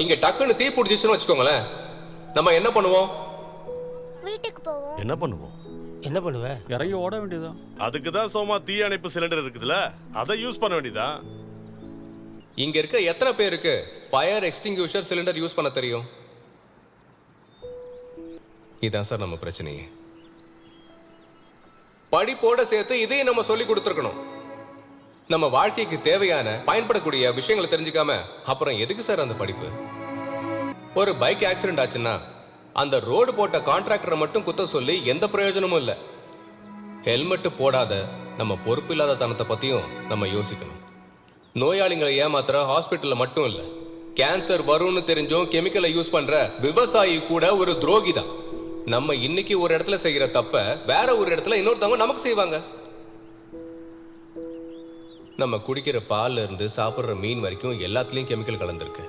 இங்க டக்குன்னு தீ பிடிச்சிச்சுன்னு வச்சுக்கோங்களேன், நம்ம என்ன பண்ணுவோம்? வீட்டுக்கு போவோம். என்ன பண்ணுவோம்? என்ன பண்ணுவ? இறங்கி ஓட வேண்டியதுதான். அதுக்கு தான் சோமா தீயணைப்பு சிலிண்டர் இருக்குதுல்ல, அதை யூஸ் பண்ண வேண்டியதா? இங்க இருக்க எத்தனை பேருக்கு ஃபயர் எக்ஸ்டிங்யூஷர் சிலிண்டர் யூஸ் பண்ண தெரியும்? இதான் சார் நம்ம பிரச்சனையே. படிப்போட சேர்த்து இதையும் நம்ம சொல்லி கொடுத்துருக்கணும். நம்ம வாழ்க்கைக்கு தேவையான பயன்படக்கூடிய விஷயங்களை தெரிஞ்சுக்காம அப்புறம் எதுக்கு சார் அந்த படிப்பு? ஒரு பைக் ஆக்சிடென்ட் ஆச்சுன்னா அந்த ரோடு போட்ட கான்ட்ராக்டரை மட்டும் குத்த சொல்லி எந்த பிரயோஜனமும் இல்லை. ஹெல்மெட் போடாத நம்ம பொறுப்பு இல்லாத தனத்தை பத்தியும் நம்ம யோசிக்கணும். நோயாளிகளை ஏமாத்துற ஹாஸ்பிட்டல்ல மட்டும் இல்ல, கேன்சர் வரும்னு தெரிஞ்சும் கெமிக்கலை யூஸ் பண்ற விவசாயி கூட ஒரு துரோகி தான். நம்ம இன்னைக்கு ஒரு இடத்துல செய்யற தப்ப வேற ஒரு இடத்துல இன்னொருத்தவங்க நமக்கு செய்வாங்க. நம்ம குடிக்கிற பால்ல இருந்து சாப்பிடுற மீன் வரைக்கும் எல்லாத்துலயும் கெமிக்கல் கலந்துருக்கு.